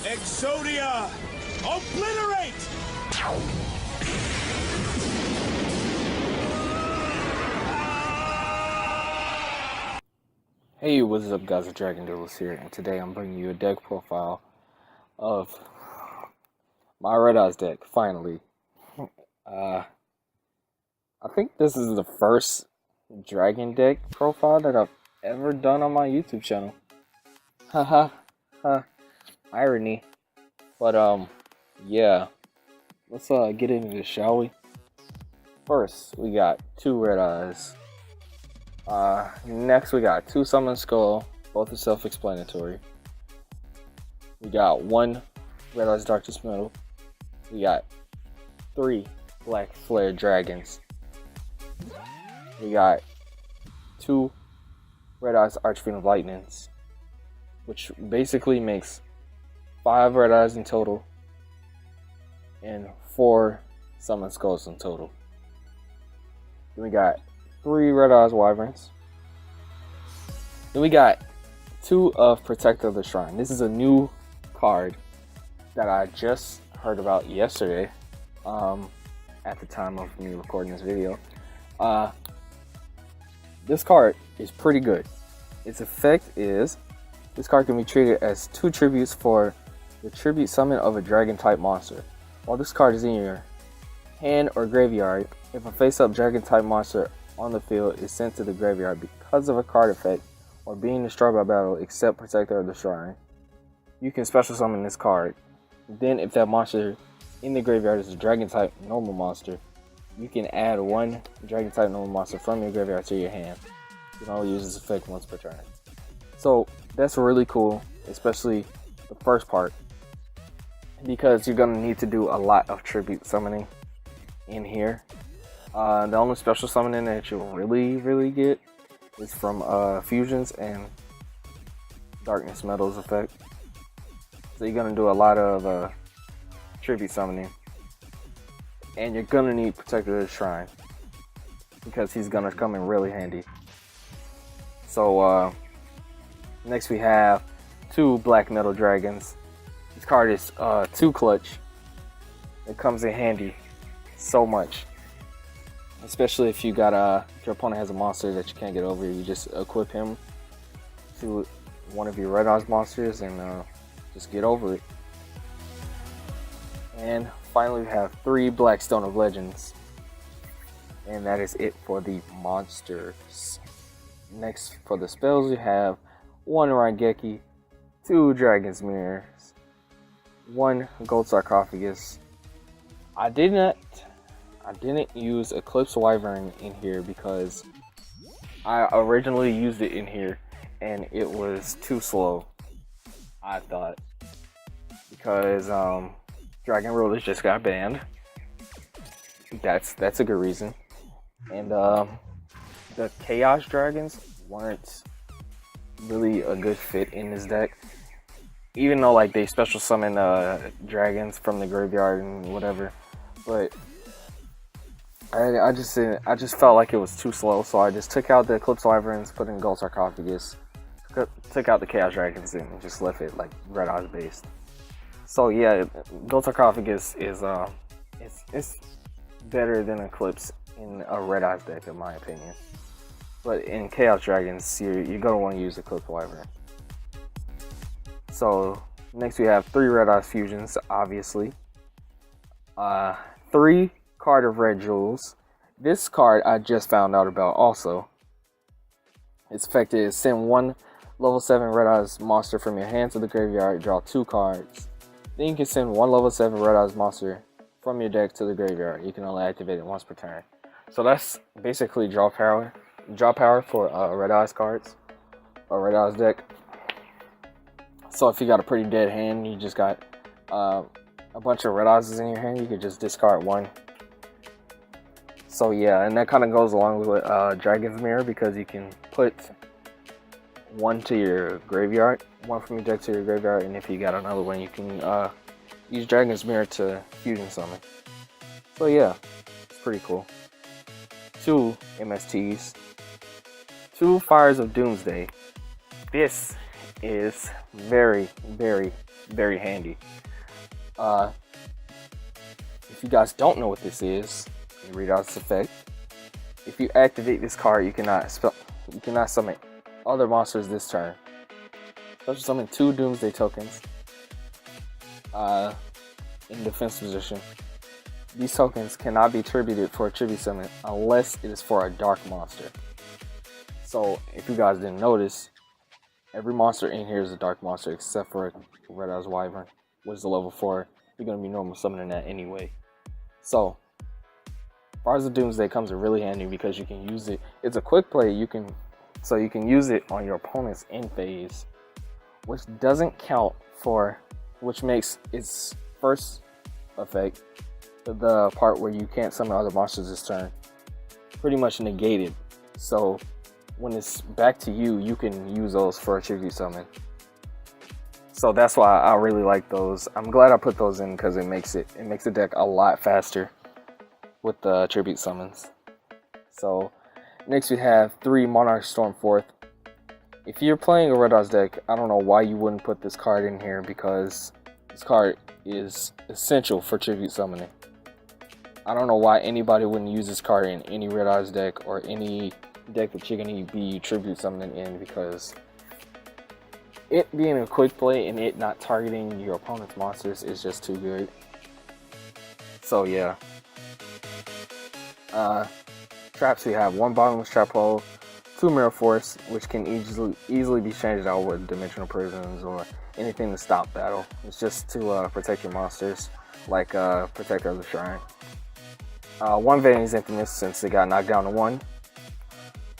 Exodia! Obliterate! Hey, what's up guys, it's DragonxDuelist here, and today I'm bringing you a deck profile of my Red Eyes deck, finally. I think this is the first Dragon deck profile that I've ever done on my YouTube channel. Haha, irony. But yeah, let's get into this, shall we? First, we got 2 Red Eyes. Next we got 2 Summon Skull, both are self-explanatory. We got 1 Red Eyes Darkest Metal. We got 3 Black Flare Dragons. We got 2 Red Eyes Archfiend of Lightnings, which basically makes 5 Red Eyes in total, and 4 Summon Skulls in total. Then we got 3 Red Eyes Wyverns. Then we got 2 of Protector of the Shrine. This is a new card that I just heard about yesterday, at the time of me recording this video. This card is pretty good. Its effect is, this card can be treated as 2 tributes for the tribute summon of a dragon type monster. While this card is in your hand or graveyard, if a face-up dragon type monster on the field is sent to the graveyard because of a card effect or being destroyed by battle except Protector of the Shrine, you can special summon this card. Then if that monster in the graveyard is a dragon type normal monster, you can add 1 dragon type normal monster from your graveyard to your hand. You can only use this effect once per turn. So that's really cool, especially the first part, because you're going to need to do a lot of tribute summoning in here. The only special summoning that you'll really get is from fusions and darkness metals effect. So you're gonna do a lot of tribute summoning, and you're gonna need Protector of the Shrine because he's gonna come in really handy. So next we have 2 Black Metal Dragons. This card is 2 clutch. It comes in handy so much. Especially if you got if your opponent has a monster that you can't get over, you just equip him to one of your Red Eyes monsters and just get over it. And finally, we have 3 Black Stone of Legends, and that is it for the monsters. Next, for the spells, we have 1 Raigeki, 2 Dragon's Mirrors, 1 Gold Sarcophagus. I didn't use Eclipse Wyvern in here because I originally used it in here and it was too slow, I thought, because Dragon Rulers just got banned. That's a good reason. And the Chaos Dragons weren't really a good fit in this deck, even though like they special summon dragons from the graveyard and whatever, but I just felt like it was too slow, so I just took out the Eclipse Wyverns, put in Gold Sarcophagus, took out the Chaos Dragons, and just left it like Red Eyes based. So yeah, Gold Sarcophagus is it's better than Eclipse in a Red Eyes deck in my opinion. But in Chaos Dragons, you're gonna want to use Eclipse Wyvern. So next we have 3 Red Eyes Fusions, obviously. 3 Card of Red Jewels. This card I just found out about also. Its effect is send 1 level 7 Red Eyes monster from your hand to the graveyard, draw 2 cards. Then you can send 1 level 7 Red Eyes monster from your deck to the graveyard. You can only activate it once per turn. So that's basically draw power for Red Eyes cards, or Red Eyes deck. So if you got a pretty dead hand, you just got a bunch of Red Eyes in your hand, you could just discard 1. So yeah, and that kind of goes along with Dragon's Mirror, because you can put 1 to your graveyard, 1 from your deck to your graveyard, and if you got another one, you can use Dragon's Mirror to fusion summon. So yeah, it's pretty cool. 2 MSTs, 2 Fires of Doomsday. This is very, very, very handy. If you guys don't know what this is, let me read out its effect. If you activate this card, you cannot summon other monsters this turn. Special summon 2 Doomsday tokens in defense position. These tokens cannot be attributed for a tribute summon unless it is for a dark monster. So if you guys didn't notice, every monster in here is a dark monster except for Red Eyes Wyvern, which is a level 4. You're going to be normal summoning that anyway. So, as far as the Doomsday comes in really handy because you can use it. It's a quick play. You can use it on your opponent's end phase, which doesn't count for, which makes its first effect, the part where you can't summon other monsters this turn, pretty much negated. So when it's back to you, you can use those for a tribute summon. So that's why I really like those. I'm glad I put those in because it makes the deck a lot faster with the tribute summons. So next we have 3 Monarch Stormforth. If you're playing a Red Eyes deck, I don't know why you wouldn't put this card in here because this card is essential for tribute summoning. I don't know why anybody wouldn't use this card in any Red Eyes deck or any deck that you're going to be tribute summoning in, because it being a quick play and it not targeting your opponent's monsters is just too good. So yeah. Traps, we have 1 Bottomless Trap Hole, 2 Mirror Force, which can easily be changed out with Dimensional Prisons or anything to stop battle. It's just to protect your monsters, like Protector of the Shrine. 1 Vanity's Infamous, since it got knocked down to 1.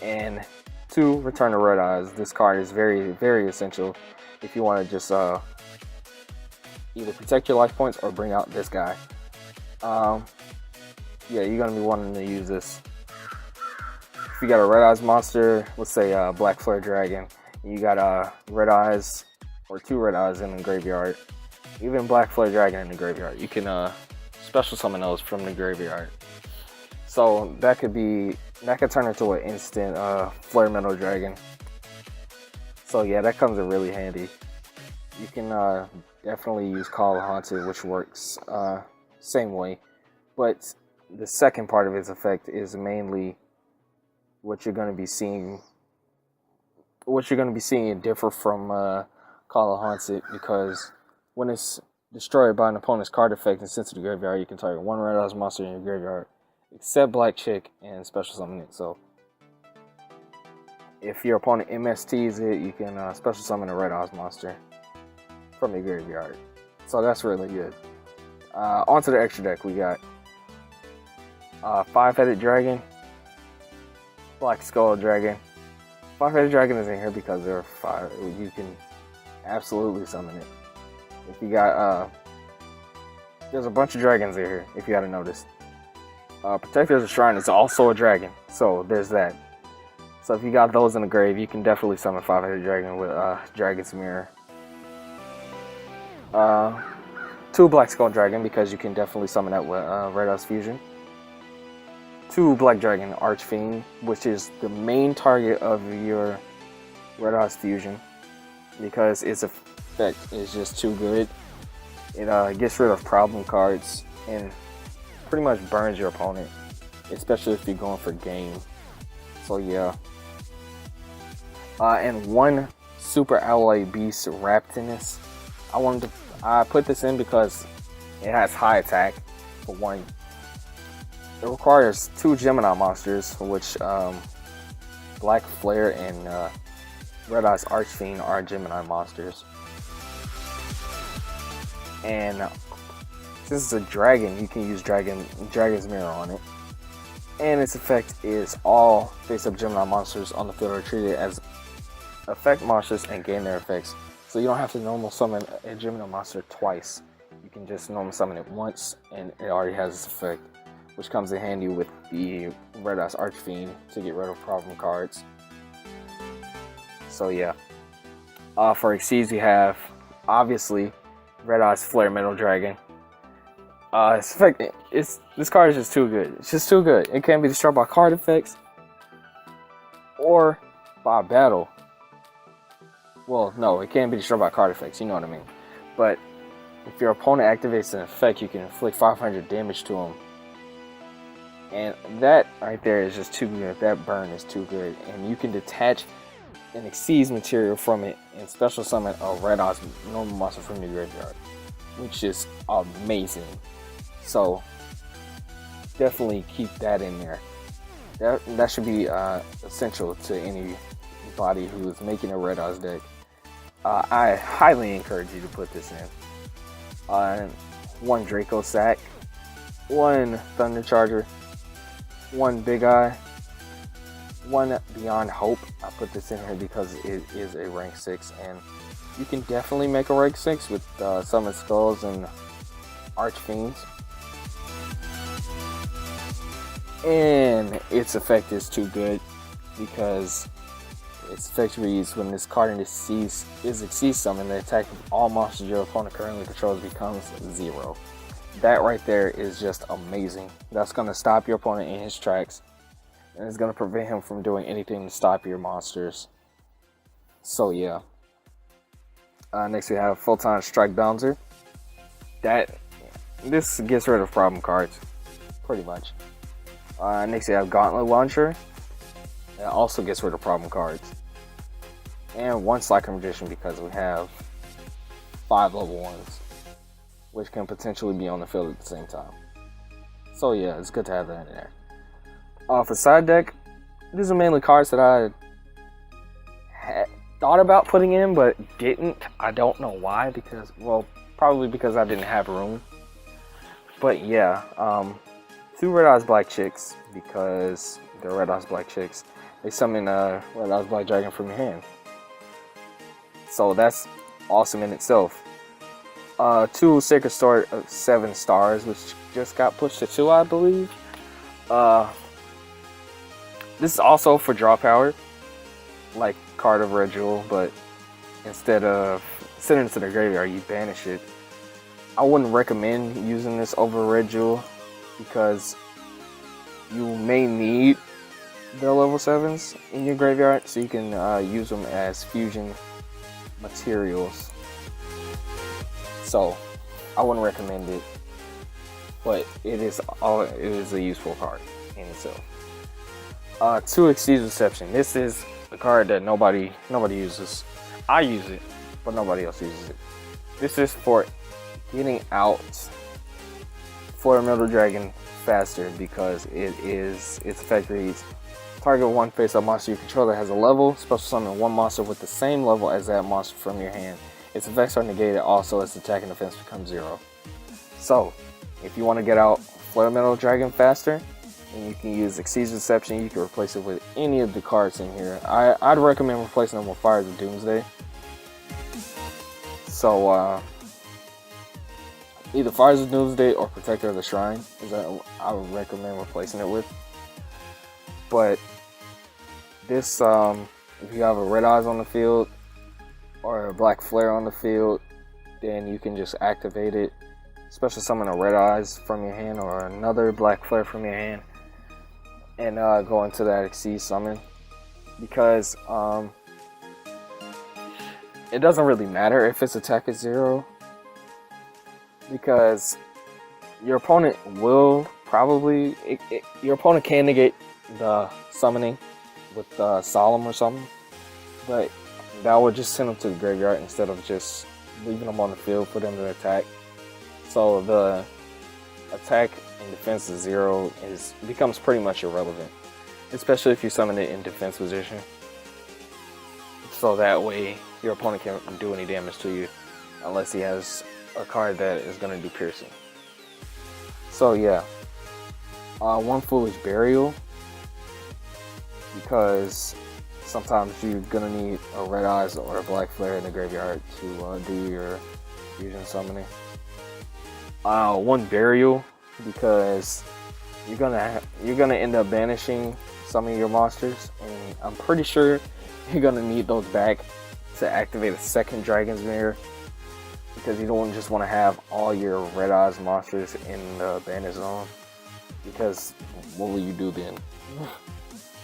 And 2 Return to Red Eyes. This card is very, very essential if you want to just either protect your life points or bring out this guy. Yeah, you're going to be wanting to use this. If you got a Red Eyes monster, let's say Black Flare Dragon, you got Red Eyes or 2 Red Eyes in the graveyard, even Black Flare Dragon in the graveyard, you can special summon those from the graveyard. So that could turn into an instant Flare Metal Dragon. So yeah, that comes in really handy. You can definitely use Call of Haunted, which works same way, but the second part of its effect is mainly what you're going to be seeing. What you're going to be seeing differ from Call of Haunted, because when it's destroyed by an opponent's card effect and sent to the graveyard, you can target 1 Red Eyes monster in your graveyard, except Black Chick, and special summon it. So if your opponent MSTs it, you can special summon a Red Eyes monster from your graveyard. So that's really good. Onto the extra deck, we got 5-Headed Dragon, Black Skull Dragon. 5-Headed Dragon is in here because there are 5. You can absolutely summon it. If you got, there's a bunch of dragons in here, if you hadn't noticed. Protector of the Shrine is also a dragon, so there's that. So if you got those in the grave, you can definitely summon 5-Headed Dragon with Dragon's Mirror. 2 Black Skull Dragon, because you can definitely summon that with Red Eyes Fusion. 2 Black Dragon Archfiend, which is the main target of your Red Eyes Fusion, because its effect is just too good. It gets rid of problem cards and pretty much burns your opponent, especially if you're going for game. So yeah. And 1 Super Alloy Beast Raptinus. I put this in because it has high attack for 1. It requires 2 Gemini monsters, which Black Flare and Red Eyes Archfiend are Gemini monsters. And since it's a dragon, you can use Dragon's Mirror on it. And its effect is all face-up Gemini monsters on the field are treated as effect monsters and gain their effects. So you don't have to normal summon a Gemini monster twice. You can just normal summon it once and it already has its effect, which comes in handy with the Red Eyes Archfiend to get rid of problem cards. So yeah. For Exceeds, we have obviously Red Eyes Flare Metal Dragon. This card is just too good. It's just too good. It can be destroyed by card effects or by battle. Well, no, it can't be destroyed by card effects, you know what I mean. But if your opponent activates an effect, you can inflict 500 damage to him. And that right there is just too good. That burn is too good. And you can detach an Exceeds material from it and special summon a Red Eyes normal monster from your graveyard, which is amazing. So definitely keep that in there. That should be essential to anybody who is making a Red Eyes deck. I highly encourage you to put this in. One Draco Sack, one Thunder Charger, one Big Eye, one Beyond Hope. I put this in here because it is a rank 6, and you can definitely make a rank 6 with Summon Skulls and Archfiends. And its effect is too good because its effect reads, when this card is Exceeds summoned, the attack of all monsters your opponent currently controls becomes 0. That right there is just amazing. That's going to stop your opponent in his tracks, and it's going to prevent him from doing anything to stop your monsters. So yeah. Next we have Photon Strike Bouncer. This gets rid of problem cards, pretty much. Next we have Gauntlet Launcher. That also gets rid of problem cards. And one Slacker Magician, because we have 5 level 1s, which can potentially be on the field at the same time. So yeah, it's good to have that in there. For side deck, these are mainly cards that I had thought about putting in, but didn't. I don't know why, because, well, probably because I didn't have room. But yeah, 2 Red Eyes Black Chicks, because they're Red Eyes Black Chicks. They summon a Red Eyes Black Dragon from your hand. So that's awesome in itself. 2 Sacred Sword of 7 stars, which just got pushed to 2, I believe. This is also for draw power, like Card of Red Jewel, but instead of sending it to the graveyard, you banish it. I wouldn't recommend using this over Red Jewel because you may need the level 7s in your graveyard, so you can use them as fusion materials. So I wouldn't recommend it, but it is a useful card in itself. 2 Exceeds Reception. This is a card that nobody uses. I use it, but nobody else uses it. This is for getting out for a Metal Dragon faster, because its effect reads, target one face-up monster you control that has a level, special summon one monster with the same level as that monster from your hand. Its effects are negated, also its attack and defense becomes 0. So, if you want to get out Flare Metal Dragon faster, and you can use Exceeds Reception, you can replace it with any of the cards in here. I'd recommend replacing them with Fires of Doomsday. So, either Fires of Doomsday or Protector of the Shrine is that I would recommend replacing it with. But this, if you have a Red Eyes on the field or a Black Flare on the field, then you can just activate it. Special summon a Red Eyes from your hand or another Black Flare from your hand, and go into that Exceed summon, because it doesn't really matter if its attack is 0, because your opponent will probably your opponent can negate the summoning with Solemn or something, but that would just send them to the graveyard instead of just leaving them on the field for them to attack. So the attack and defense is 0 becomes pretty much irrelevant, especially if you summon it in defense position. So that way your opponent can't do any damage to you unless he has a card that is going to do piercing. So yeah, 1 Foolish Burial, because sometimes you're going to need a Red Eyes or a Black Flare in the graveyard to do your fusion summoning. 1 Burial, because you're gonna end up banishing some of your monsters, and I'm pretty sure you're gonna need those back to activate a second Dragon's Mirror, because you don't just want to have all your Red Eyes monsters in the banish zone, because what will you do then?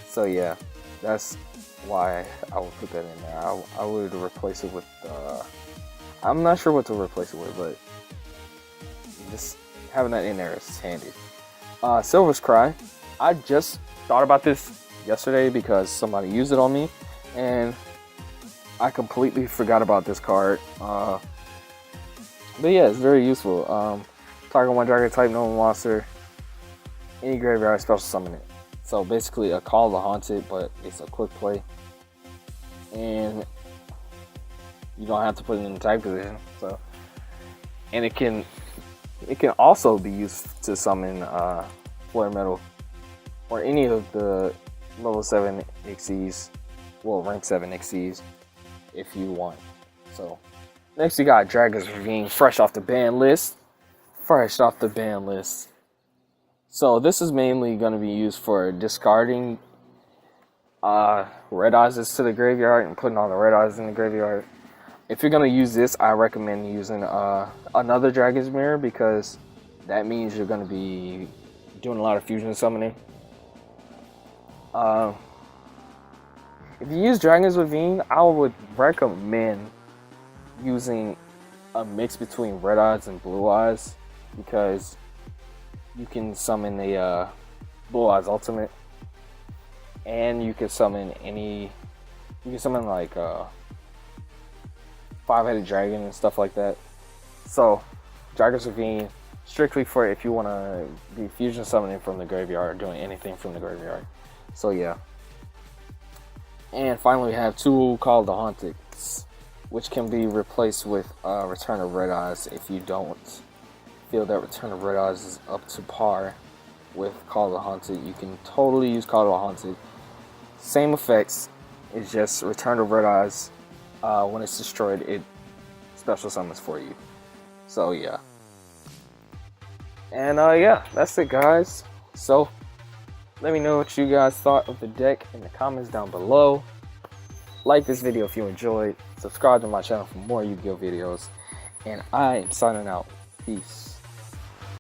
So yeah, that's why I would put that in there. I would replace it with, I'm not sure what to replace it with, but just having that in there is handy. Silver's Cry. I just thought about this yesterday because somebody used it on me, and I completely forgot about this card. But yeah, it's very useful. Target one dragon type normal monster, any graveyard, special summon it. So basically a Call of the Haunted, but it's a quick play, and you don't have to put it in the type position. So, and it can also be used to summon Flare Metal or any of the level 7 Xyz, well, rank 7 Xyz if you want. So next we got Dragon's Ravine, fresh off the ban list. So this is mainly going to be used for discarding red eyes to the graveyard and putting all the red eyes in the graveyard. If you're going to use this, I recommend using another Dragon's Mirror, because that means you're going to be doing a lot of fusion summoning. If you use Dragon's Ravine, I would recommend using a mix between red eyes and blue eyes, because you can summon a Blue Eyes Ultimate, and you can summon like a 5-headed dragon and stuff like that. So Dragon's Ravine, strictly for if you want to be fusion summoning from the graveyard, or doing anything from the graveyard. So yeah. And finally we have 2 Call of the Haunted, which can be replaced with Return of Red Eyes if you don't feel that Return of Red Eyes is up to par with Call of the Haunted. You can totally use Call of the Haunted. Same effects, it's just Return of Red Eyes. When it's destroyed, it special summons for you. So yeah. And yeah, that's it, guys. So let me know what you guys thought of the deck in the comments down below. Like this video if you enjoyed. Subscribe to my channel for more Yu-Gi-Oh videos. And I am signing out. Peace.